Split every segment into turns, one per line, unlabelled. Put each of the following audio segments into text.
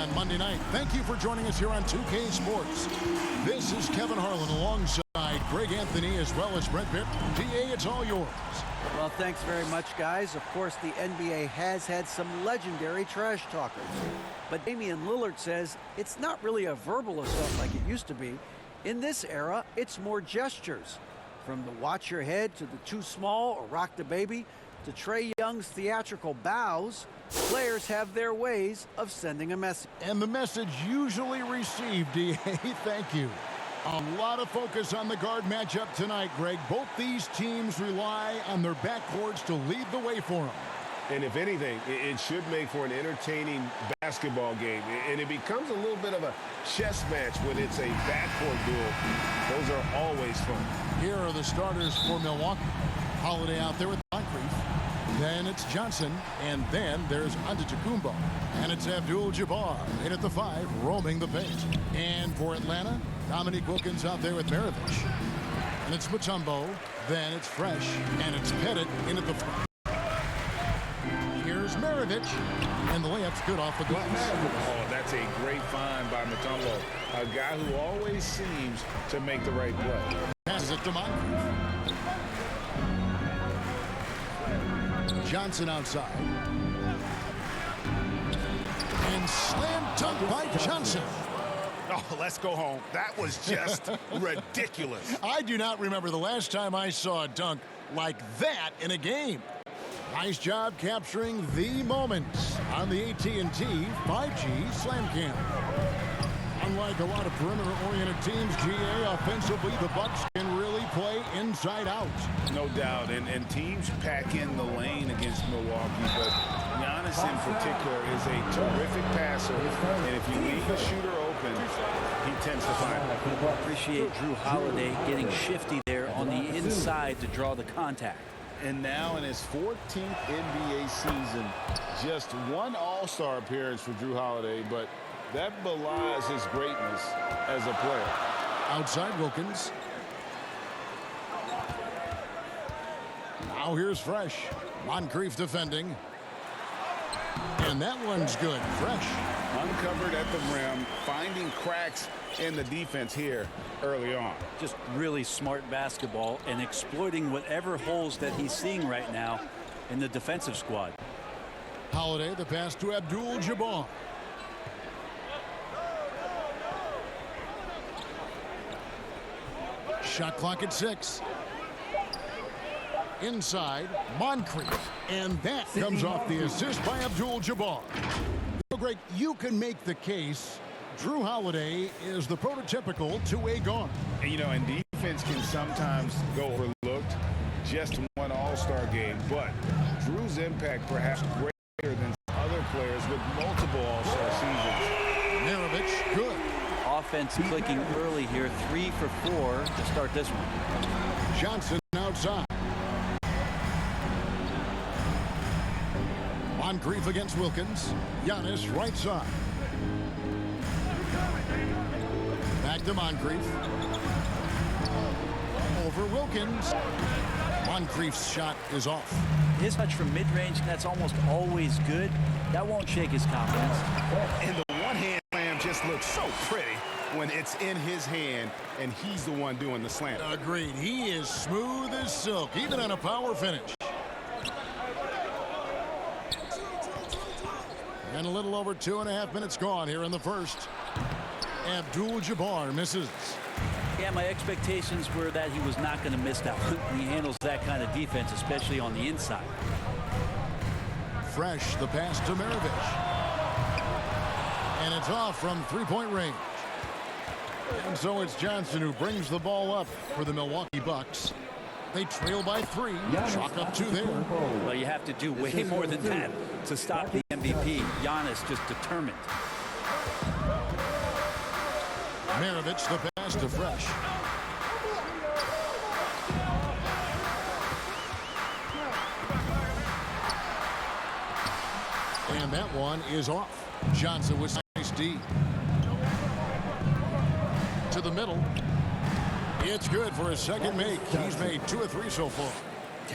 on Monday night. Thank you for joining us here on 2K Sports. This is Kevin Harlan alongside Greg Anthony as well as Brent Pitt. DA, it's all yours.
Well, thanks very much, guys. Of course, the NBA has had some legendary trash talkers. But Damian Lillard says it's not really a verbal assault like it used to be. In this era, it's more gestures. From the watch your head to the too small or rock the baby to Trae Young's theatrical bows, players have their ways of sending a message.
And the message usually received, DA, thank you. A lot of focus on the guard matchup tonight, Greg. Both these teams rely on their backcourts to lead the way for them.
And if anything, it should make for an entertaining basketball game. And it becomes a little bit of a chess match when it's a backcourt duel. Those are always fun.
Here are the starters for Milwaukee. Holiday out there with Moncrief. Then it's Johnson. And then there's Antetokounmpo. And it's Abdul-Jabbar in at the 5, roaming the paint. And for Atlanta, Dominique Wilkins out there with Maravich. And it's Mutombo. Then it's Fresh. And it's Pettit in at the 5. Here's Maravich, and the layup's good off the glass.
Oh, that's a great find by Mutombo, a guy who always seems to make the right play.
Passes it to Moncrief. Johnson outside. And slam dunk by Johnson.
Oh, let's go home. That was just ridiculous.
I do not remember the last time I saw a dunk like that in a game. Nice job capturing the moments on the AT&T 5G Slam Cam. Unlike a lot of perimeter-oriented teams, GA, offensively, the Bucks can really play inside out.
No doubt, and teams pack in the lane against Milwaukee, but Giannis in particular is a terrific passer, and if you leave the shooter open, he tends to find it.
Appreciate Drew Holiday getting shifty there on the inside to draw the contact.
And now in his 14th NBA season, just one All-Star appearance for Drew Holiday, but that belies his greatness as a player.
Outside Wilkins. Now here's Fresh. Moncrief defending. And that one's good. Fresh.
Uncovered at the rim, finding cracks in the defense here early on.
Just really smart basketball and exploiting whatever holes that he's seeing right now in the defensive squad.
Holiday, the pass to Abdul-Jabbar. Shot clock at 6. Inside, Moncrief. And that comes off the assist by Abdul-Jabbar. So, Greg, you can make the case Drew Holiday is the prototypical two-way guard.
And, you know, and defense can sometimes go overlooked. Just one All-Star game, but Drew's impact perhaps greater than other players with multiple All-Star seasons.
Maravich, good.
Offense clicking early here, 3 for 4 to start this one.
Johnson outside. Moncrief against Wilkins. Giannis right side. Back to Moncrief. Over Wilkins. Moncrief's shot is off.
His touch from mid-range, that's almost always good. That won't shake his confidence.
And the one-hand slam just looks so pretty when it's in his hand and he's the one doing the slam.
Agreed. He is smooth as silk, even on a power finish. And a little over 2.5 minutes gone here in the first. Abdul-Jabbar misses.
Yeah, my expectations were that he was not going to miss that one. He handles that kind of defense, especially on the inside.
Fresh, the pass to Maravich. And it's off from three-point range. And so it's Johnson who brings the ball up for the Milwaukee Bucks. They trail by 3. Chalk up 2 there.
Well, you have to do way more than that to stop the MVP. Giannis just determined.
Maravich, the pass to Fresh. And that one is off. Johnson with nice D. To the middle. It's good for his second make. He's made 2 of 3 so far.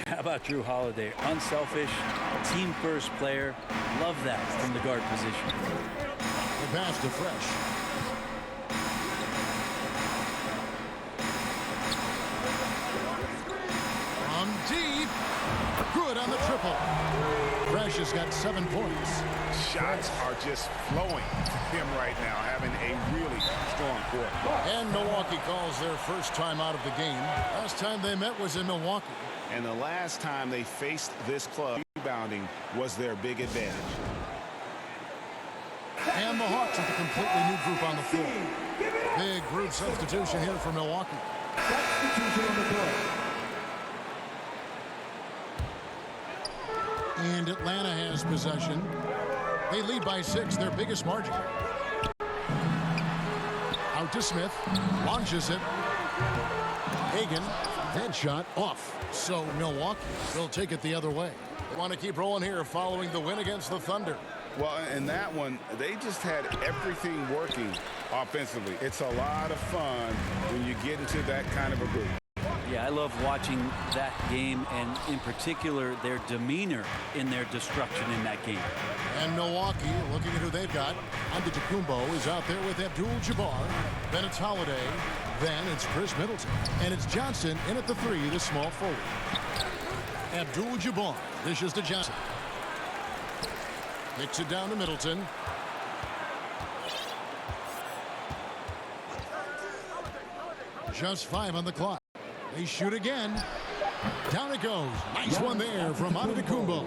How about Drew Holiday? Unselfish, team-first player. Love that from the guard position.
The pass to Fresh. From deep. Good on the triple. Fresh has got 7 points.
Shots are just flowing to him right now, having a really strong quarter.
And Milwaukee calls their first time out of the game. Last time they met was in Milwaukee.
And the last time they faced this club, rebounding was their big advantage.
And the Hawks with a completely new group on the floor. Big group substitution here for Milwaukee.
Substitution on the floor.
And Atlanta has possession. They lead by 6, their biggest margin. Out to Smith. Launches it. Hagan. Headshot off. So Milwaukee will take it the other way. They want to keep rolling here following the win against the Thunder.
Well, in that one, they just had everything working offensively. It's a lot of fun when you get into that kind of a group.
Yeah, I love watching that game, and in particular, their demeanor in their destruction in that game.
And Milwaukee, looking at who they've got. Antetokounmpo is out there with Abdul-Jabbar. Then it's Holiday. Then it's Chris Middleton. And it's Johnson in at the 3, the small forward. Abdul-Jabbar dishes to Johnson. Kicks it down to Middleton. Just 5 on the clock. They shoot again. Down it goes. Nice one there from Antetokounmpo.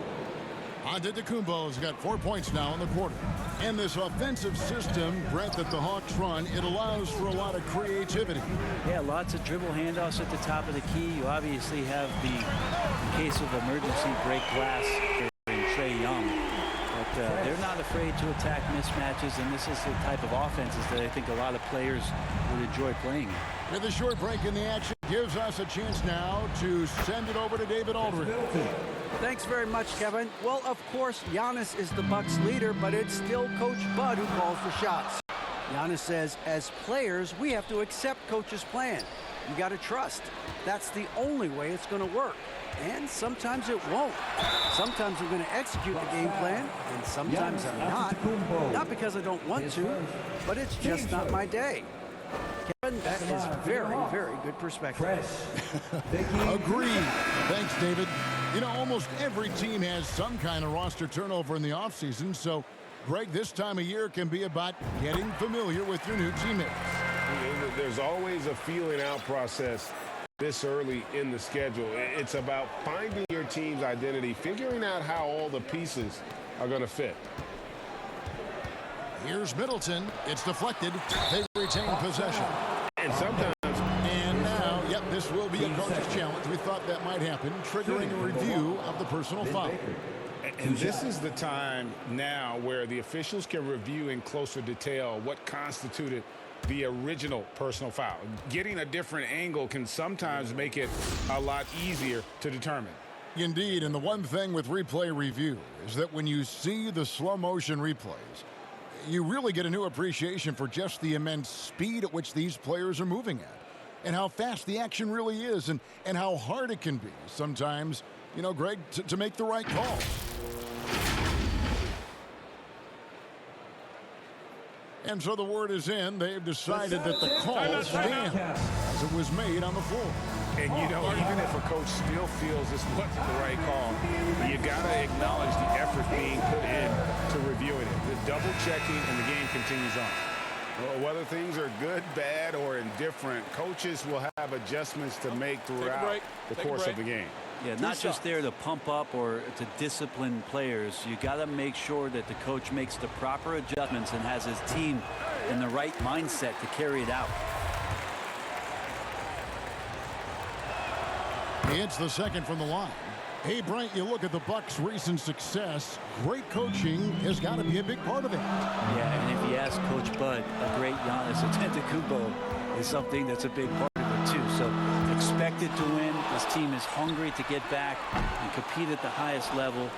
Antetokounmpo's got 4 points now in the quarter. And this offensive system, Brett, that the Hawks run, it allows for a lot of creativity.
Yeah, lots of dribble handoffs at the top of the key. You obviously have the, in case of emergency, break glass in Trae Young. But they're not afraid to attack mismatches, and this is the type of offenses that I think a lot of players would enjoy playing in.
With a short break in the action, gives us a chance now to send it over to David Aldridge.
Thanks very much, Kevin. Well, of course, Giannis is the Bucks leader, but it's still Coach Bud who calls the shots. Giannis says, as players, we have to accept Coach's plan. You got to trust. That's the only way it's going to work. And sometimes it won't. Sometimes I'm going to execute the game plan, and sometimes I'm not. Not because I don't want to, but it's just not my day. Kevin, that is very, very good perspective.
Agreed. Thanks, David. You know, almost every team has some kind of roster turnover in the offseason, so, Greg, this time of year can be about getting familiar with your new teammates.
There's always a feeling out process this early in the schedule. It's about finding your team's identity, figuring out how all the pieces are going to fit.
Here's Middleton. It's deflected. They retain possession.
And sometimes...
And now, yep, this will be a coach's challenge. We thought that might happen, triggering a review of the personal foul.
And this is the time now where the officials can review in closer detail what constituted the original personal foul. Getting a different angle can sometimes make it a lot easier to determine.
Indeed, and the one thing with replay review is that when you see the slow motion replays, you really get a new appreciation for just the immense speed at which these players are moving at, and how fast the action really is, and how hard it can be sometimes, you know, Greg, to make the right call. And so the word is in. They've decided that the call stands as it was made on the floor.
And, you know, even if a coach still feels this wasn't the right call, you got to acknowledge the effort being put in to reviewing it. The double checking, and the game continues on. Well, whether things are good, bad, or indifferent, coaches will have adjustments to make throughout the course of the game.
Yeah, not just there to pump up or to discipline players. You got to make sure that the coach makes the proper adjustments and has his team in the right mindset to carry it out.
He hits the second from the line. Hey, Brent, you look at the Bucks' recent success. Great coaching has got to be a big part of it.
Yeah, and if you ask Coach Bud, a great Giannis Antetokounmpo is something that's a big part of it too. So expected to win. This team is hungry to get back and compete at the highest level.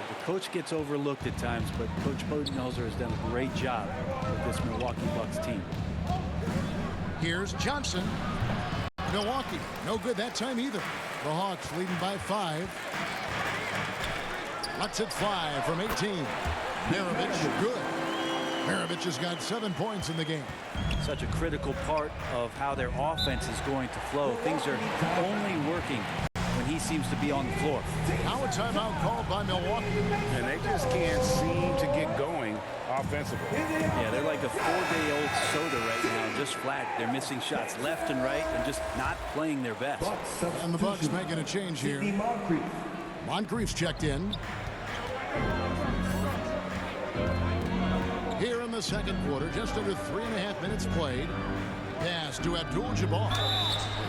The coach gets overlooked at times, but Coach Budenholzer has done a great job with this Milwaukee Bucks team.
Here's Johnson. Milwaukee, no good that time either. The Hawks leading by 5. Lets it fly from 18. Maravich, good. Maravich has got 7 points in the game.
Such a critical part of how their offense is going to flow. Things are only working when he seems to be on the floor.
Now a timeout called by Milwaukee.
And they just can't seem to get going offensively.
Yeah, they're like a 4-day-old soda right now, just flat. They're missing shots left and right and just not playing their best.
And the Bucks making a change here. Moncrief's checked in. Here in the second quarter, just under 3.5 minutes played. Pass to Abdul-Jabbar.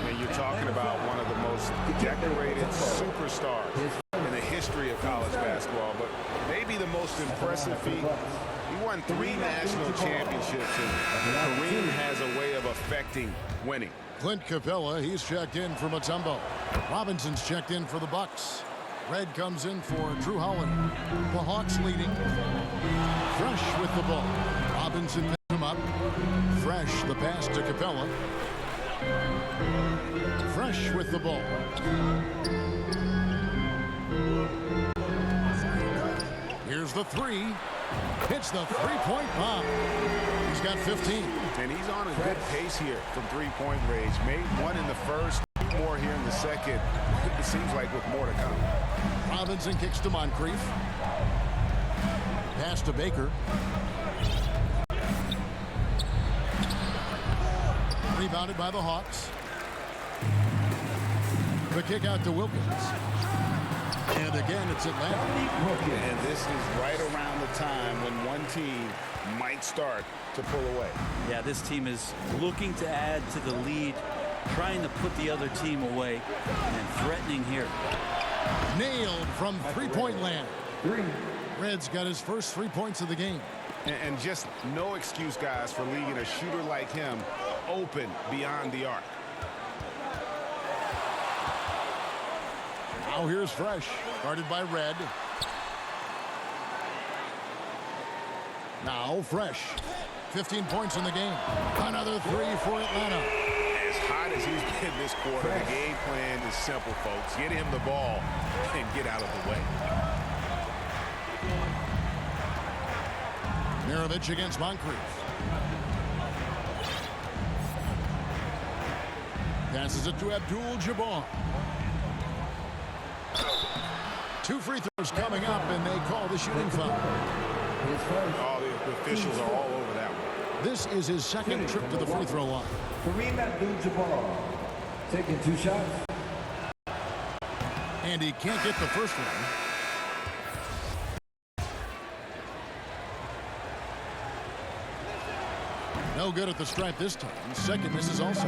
And you're talking about one of the most decorated superstars in the history of college basketball, but maybe the most impressive feat. He won 3 national championships, and Kareem has a way of affecting winning.
Clint Capella, he's checked in for Mutombo. Robinson's checked in for the Bucks. Red comes in for Drew Howard. The Hawks leading. Fresh with the ball. Robinson picks him up. Fresh, the pass to Capella. Fresh with the ball. Here's the three. Hits the three-point bomb. He's got 15.
And he's on a good pace here from three-point range. Made 1 in the first, 2 more here in the second. It seems like with more to come.
Robinson kicks to Moncrief. Pass to Baker. Rebounded by the Hawks. The kick out to Wilkins. And again, it's Atlanta.
And this is right around the time when one team might start to pull away.
Yeah, this team is looking to add to the lead, trying to put the other team away, and threatening here.
Nailed from three-point land. Red's got his first 3 points of the game.
And just no excuse, guys, for leaving a shooter like him open beyond the arc.
Now here's Fresh, guarded by Red. Now Fresh, 15 points in the game. Another 3 for Atlanta.
As hot as he's been this quarter, the game plan is simple, folks. Get him the ball and get out of the way.
Maravich against Moncrief. Passes it to Abdul-Jabbar. 2 free throws coming up, and they call the shooting foul.
All the officials are all over that one.
This is his second trip to the free throw line.
Kareem Abdul-Jabbar taking 2 shots.
And he can't get the first one. No good at the stripe this time. Second misses also.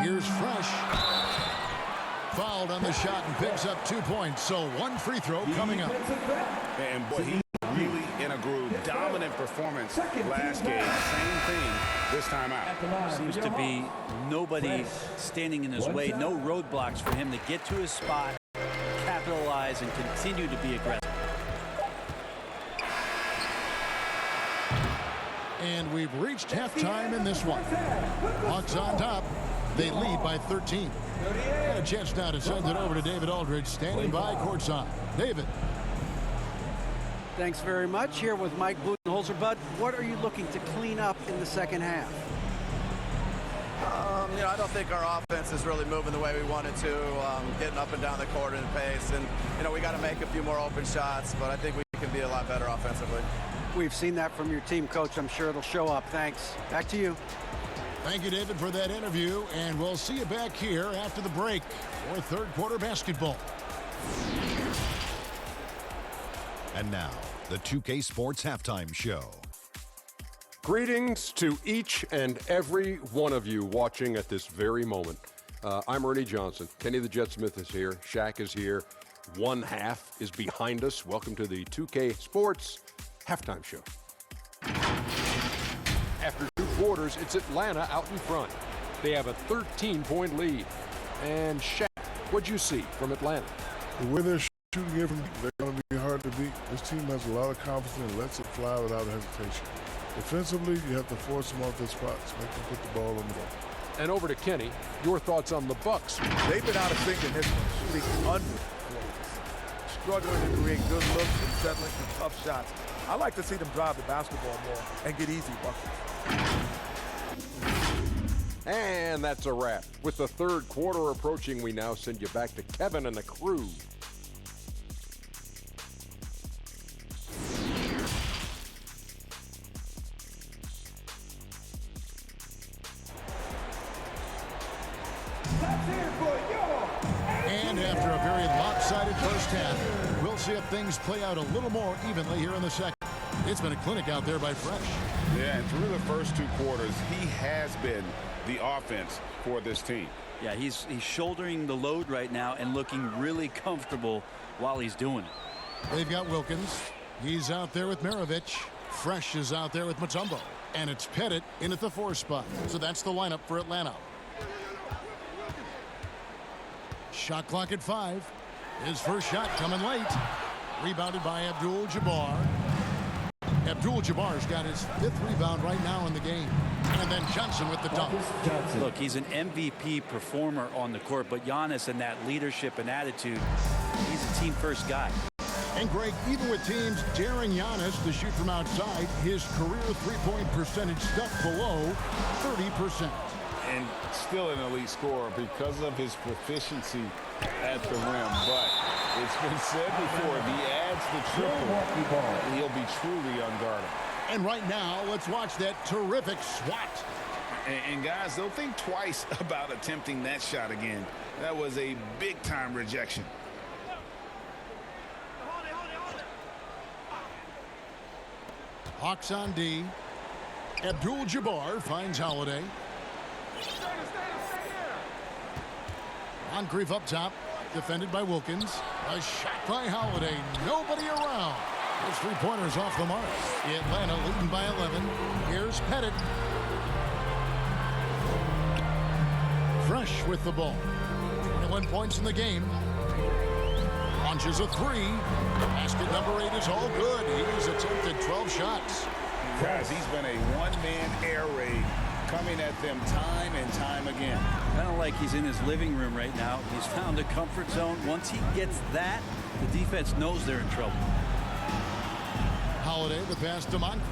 Here's Fresh. Fouled on the shot and picks up 2 points. So 1 free throw coming up.
And boy, he's really in a groove. Dominant performance last game. Same thing this time out.
Seems to be nobody standing in his way. No roadblocks for him to get to his spot, capitalize, and continue to be aggressive.
And we've reached halftime in this one. Hawks on top. They lead by 13. And a chance now to send it over to David Aldridge, standing by courtside. David.
Thanks very much. Here with Mike Budenholzer. Bud, what are you looking to clean up in the second half?
You know, I don't think our offense is really moving the way we wanted to, getting up and down the court in pace. And, you know, we got to make a few more open shots, but I think we can be a lot better offensively.
We've seen that from your team, Coach. I'm sure it'll show up. Thanks. Back to you.
Thank you, David, for that interview. And we'll see you back here after the break for third quarter basketball.
And now, the 2K Sports Halftime Show.
Greetings to each and every one of you watching at this very moment. I'm Ernie Johnson. Kenny the Jet Smith is here. Shaq is here. One half is behind us. Welcome to the 2K Sports Halftime Show. After 2 quarters, it's Atlanta out in front. They have a 13-point lead. And Shaq, what'd you see from Atlanta?
The way they're shooting it, they're going to be hard to beat. This team has a lot of confidence and lets it fly without hesitation. Defensively, you have to force them off their spots, make them put the ball on the ball.
And over to Kenny, your thoughts on the Bucks.
They've been out of sync in this one, shooting under. Struggling to create good looks and settling for tough shots. I like to see them drive the basketball more and get easy buckets.
And that's a wrap. With the third quarter approaching, we now send you back to Kevin and the crew.
And after a very lopsided first half, we'll see if things play out a little more evenly here in the second. It's been a clinic out there by Fresh.
Yeah, and through the first 2 quarters, he has been the offense for this team.
Yeah, he's shouldering the load right now and looking really comfortable while he's doing it.
They've got Wilkins. He's out there with Maravich. Fresh is out there with Mutombo. And it's Pettit in at the 4 spot. So that's the lineup for Atlanta. Shot clock at 5. His first shot coming late. Rebounded by Abdul-Jabbar. Abdul-Jabbar's got his 5th rebound right now in the game. And then Johnson with the dunk.
Look, he's an MVP performer on the court, but Giannis and that leadership and attitude, he's a team-first guy.
And Greg, even with teams daring Giannis to shoot from outside, his career three-point percentage stuck below 30%.
And still an elite scorer because of his proficiency at the rim. But it's been said before, if he adds the triple, he'll be truly unguardable.
And right now, let's watch that terrific swat.
And guys, they'll think twice about attempting that shot again. That was a big-time rejection.
Hawks on D. Abdul-Jabbar finds Holiday. Moncrief up top, defended by Wilkins. A shot by Holiday. Nobody around. Those 3-pointers off the mark. Atlanta leading by 11. Here's Pettit. Fresh with the ball. 21 points in the game. Launches a 3. Basket number 8 is all good. He's attempted 12 shots.
Guys, he's been a one-man air raid, coming at them time and time again.
Kind of like he's in his living room right now. He's found a comfort zone. Once he gets that, the defense knows they're in trouble.
Holiday, the pass to Moncrief.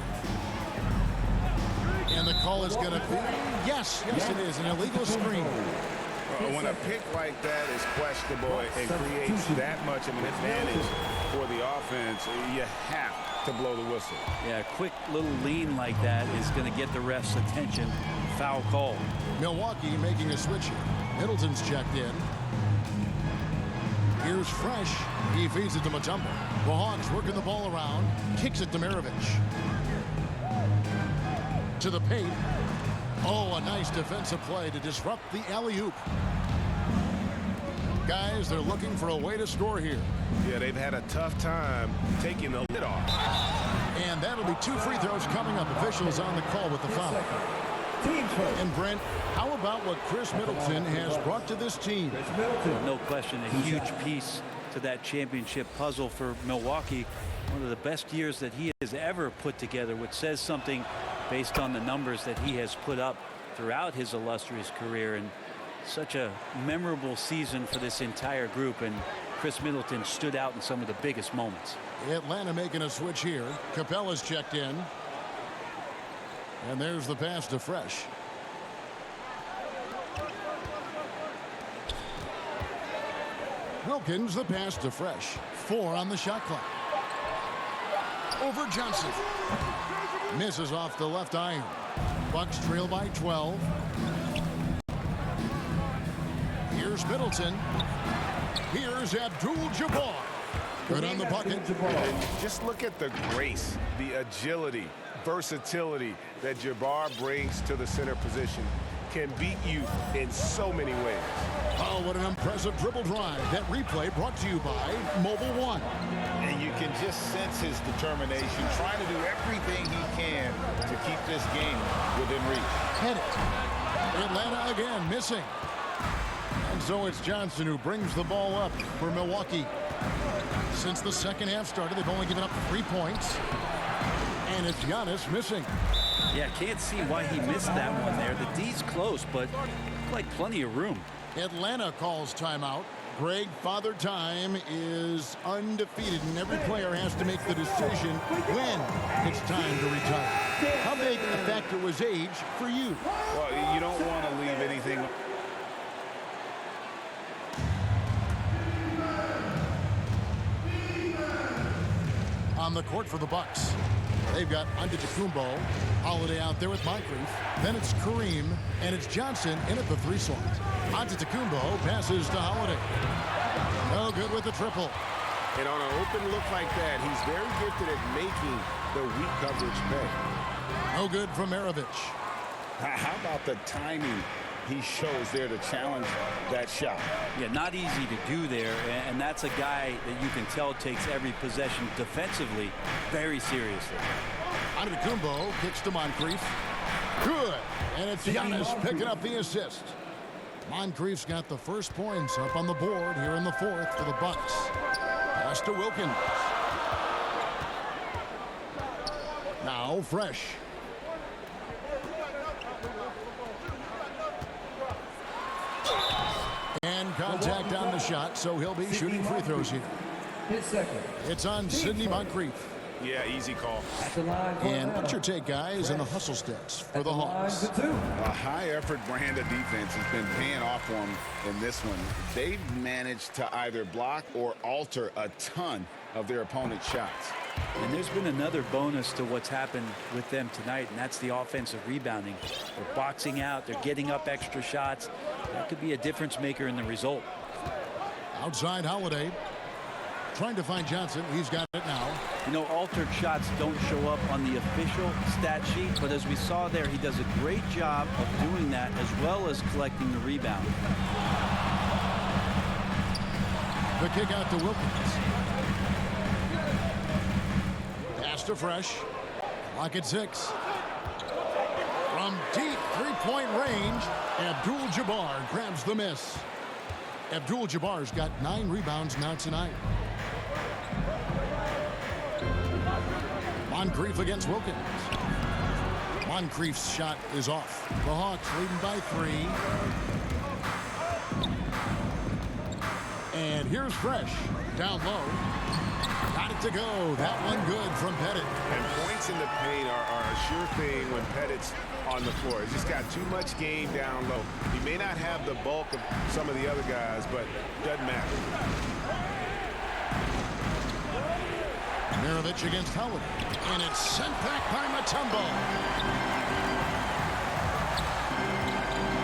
And the call is going to be, yes, it is, an illegal screen.
When a pick like that is questionable and creates that much of an advantage for the offense, you have to blow the whistle.
Yeah, a quick little lean like that is going to get the ref's attention. Foul call.
Milwaukee making a switch here. Middleton's checked in. Here's Fresh. He feeds it to Mutombo. The Hawks working the ball around. Kicks it to Maravich. To the paint. Oh, a nice defensive play to disrupt the alley-oop. Guys, they're looking for a way to score here.
Yeah, they've had a tough time taking the lid off.
And that'll be 2 free throws coming up. Officials on the call with the foul. And Brent, how about what Chris Middleton has brought to this team?
No question, a huge piece to that championship puzzle for Milwaukee. One of the best years that he has ever put together, which says something based on the numbers that he has put up throughout his illustrious career. And such a memorable season for this entire group, and Chris Middleton stood out in some of the biggest moments.
Atlanta making a switch here. Capella's checked in. And there's the pass to Fresh. Wilkins, the pass to Fresh. 4 on the shot clock. Over Johnson. Misses off the left iron. Bucks trail by 12. Here's Middleton. Here's Abdul-Jabbar. Good on the bucket.
Just look at the grace, the agility, versatility that Jabbar brings to the center position. Can beat you in so many ways.
Oh, what an impressive dribble drive. That replay brought to you by Mobile One.
And you can just sense his determination, trying to do everything he can to keep this game within reach.
Pettit. Atlanta again missing. And so it's Johnson who brings the ball up for Milwaukee. Since the second half started, they've only given up 3 points. And it's Giannis missing.
Yeah, can't see why he missed that one there. The D's close, but like plenty of room.
Atlanta calls timeout. Greg, Father Time is undefeated, and every player has to make the decision when it's time to retire. How big a factor was age for you?
Well, you don't want to leave anything.
On the court for the Bucks. They've got Antetokounmpo, Holiday out there with Moncrief. Then it's Kareem, and it's Johnson in at the 3 slot. Antetokounmpo passes to Holiday. No good with the triple.
And on an open look like that, he's very gifted at making the weak coverage pay.
No good from Maravich.
How about the timing he shows there to challenge that shot?
Yeah, not easy to do there, and that's a guy that you can tell takes every possession defensively very seriously.
Antetokounmpo kicks to Moncrief. Good. And it's Giannis picking up the assist. Moncrief's got the first points up on the board here in the 4th for the Bucks. Pass to Wilkins. Now Fresh. And contact on the shot, so he'll be shooting free throws here. It's on Sidney Moncrief.
Yeah, easy call.
And what's your take, guys, on the hustle stats for the Hawks?
A high-effort brand of defense has been paying off for them in this one. They've managed to either block or alter a ton of their opponent's shots.
And there's been another bonus to what's happened with them tonight, and that's the offensive rebounding. They're boxing out. They're getting up extra shots. That could be a difference maker in the result.
Outside Holiday. Trying to find Johnson. He's got it now.
You know, altered shots don't show up on the official stat sheet, but as we saw there, he does a great job of doing that as well as collecting the rebound.
The kick out to Wilkins. Pass to Fresh. Clock at 6. From deep 3-point range, Abdul-Jabbar grabs the miss. Abdul-Jabbar's got 9 rebounds now tonight. Moncrief against Wilkins. Moncrief's shot is off. The Hawks leading by 3. And here's Fresh. Down low. Got it to go. That one good from Pettit.
And points in the paint are a sure thing when Pettit's on the floor. He's just got too much game down low. He may not have the bulk of some of the other guys, but doesn't matter.
Maravich against Howard. And it's sent back by Mutombo.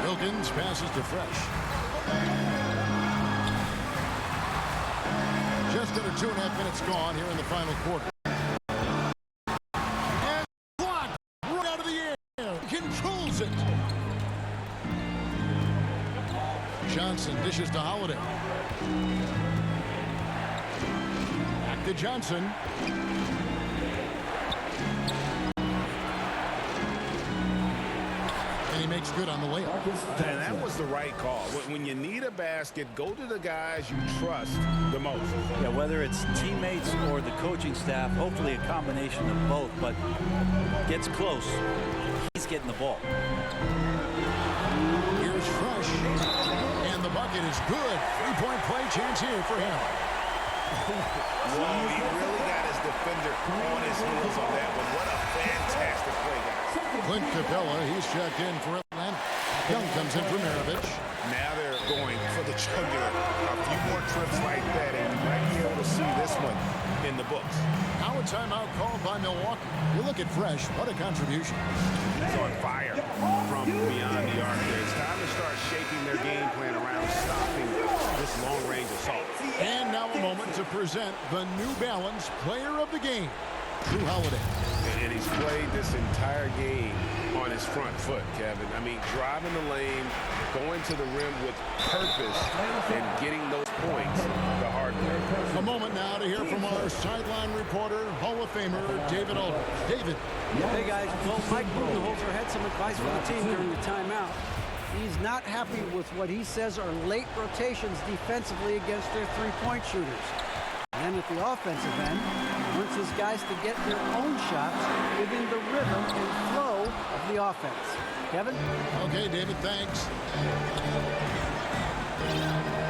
Wilkins passes to Fresh. Just under 2.5 minutes gone here in the final quarter. And blocked right out of the air. Controls it. Johnson dishes to Holiday. Back to Johnson. And he makes good on the layup.
And that was the right call. When you need a basket, go to the guys you trust the most.
Yeah, whether it's teammates or the coaching staff, hopefully a combination of both, but gets close. He's getting the ball.
Here's Fresh. And the bucket is good. 3-point play chance here for him.
Well, he really got his defender on his heels on that one. What a fantastic play, guys.
Clint Capella, he's checked in for Atlanta. Young comes in for Maravich.
Now they're going for the jugular. A few more trips like that, and you might be able to see this one in the books.
Now a timeout called by Milwaukee. You look at Fresh, what a contribution.
He's on fire from beyond the arc there. It's time to start shaping their game plan around stopping this long-range assault.
And now a moment to present the New Balance Player of the Game, Drew Holiday.
And he's played this entire game on his front foot, Kevin. I mean, driving the lane, going to the rim with purpose, and getting those points the hard way.
A moment now to hear from our sideline reporter, Hall of Famer David Aldridge. David.
Hey, guys. Well, Mike Budenholzer had some advice for the team during the timeout. He's not happy with what he says are late rotations defensively against their three-point shooters. And then at the offensive end, he wants his guys to get their own shots within the rhythm and flow of the offense. Kevin?
Okay, David, thanks.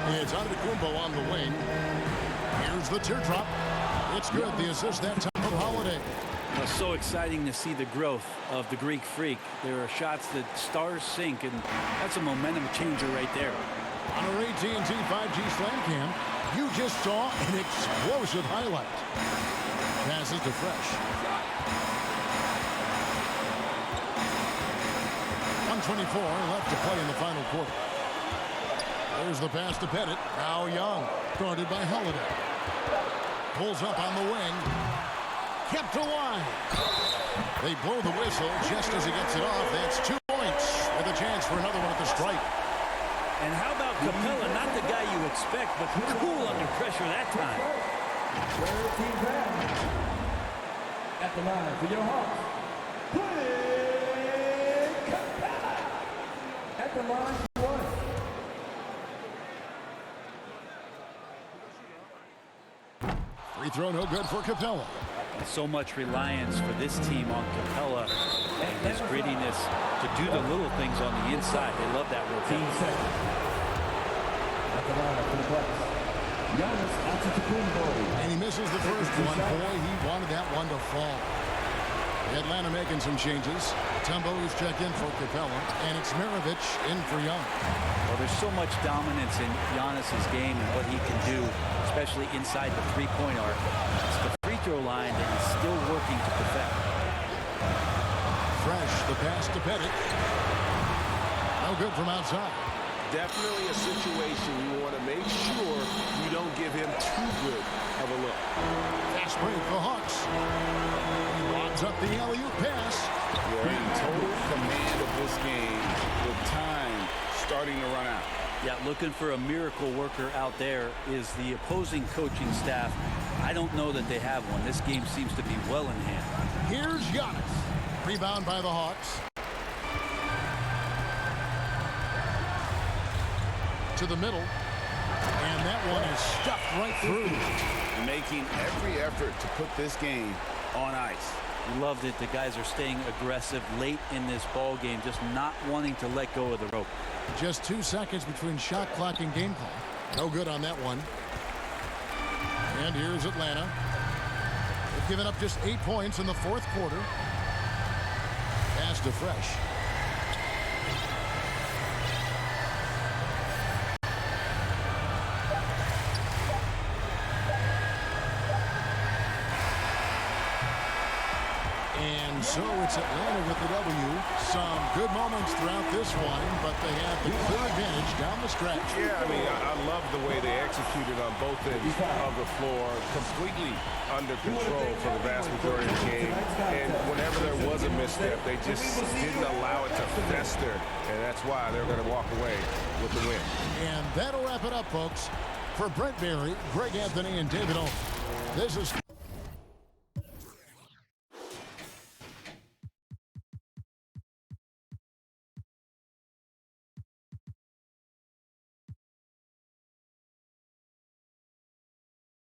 It's Antetokounmpo on the wing. Here's the teardrop. It's good. The assist that time from Holiday.
It's so exciting to see the growth of the Greek Freak. There are shots that stars sink, and that's a momentum changer right there.
On our AT&T 5G Slam Cam, you just saw an explosive highlight. Passes to Fresh. 124 left to play in the final quarter. There's the pass to Pettit. Now Young, guarded by Holiday. Pulls up on the wing. Kept alive. They blow the whistle just as he gets it off. That's 2 points with a chance for another one at the stripe.
And how about Capella? Not the guy you expect, but cool under pressure that time.
At the line for your Hawks, Clint Capella. At the line for one.
Free throw no good for Capella.
And so much reliance for this team on Capella and his grittiness to do the little things on the inside. They love that routine.
At the line for the Bucks, Giannis Antetokounmpo.
And he misses the first one. Boy, he wanted that one to fall. Atlanta making some changes. Tumbo's checked in for Capella, and it's Mirovic in for Young.
Well, there's so much dominance in Giannis's game and what he can do, especially inside the three-point arc. It's the free throw line that he's still working to perfect.
Fresh, the pass to Pettit. No good from outside.
Definitely a situation you want to make sure you don't give him too good of a look.
Fast break for Hawks. He lines up the alley-oop pass.
You're in total command of this game with time starting to run out.
Yeah, looking for a miracle worker out there is the opposing coaching staff. I don't know that they have one. This game seems to be well in hand.
Here's Giannis. Rebound by the Hawks. To the middle. And that one is stuffed right through.
Making every effort to put this game on ice.
Loved it. The guys are staying aggressive late in this ball game, just not wanting to let go of the rope.
Just 2 seconds between shot clock and game clock. No good on that one. And here's Atlanta. They've given up just 8 points in the fourth quarter. Pass to Fresh. And so it's Atlanta with the W. Some good moments throughout this one, but they have the clear advantage down the stretch.
Yeah, I mean, I love the way they executed on both ends of the floor, completely under control for the vast majority of the game. And whenever there was a misstep, they just didn't allow it to fester, and that's why they're going to walk away with the win.
And that'll wrap it up, folks. For Brent Berry, Greg Anthony, and David Owen, this is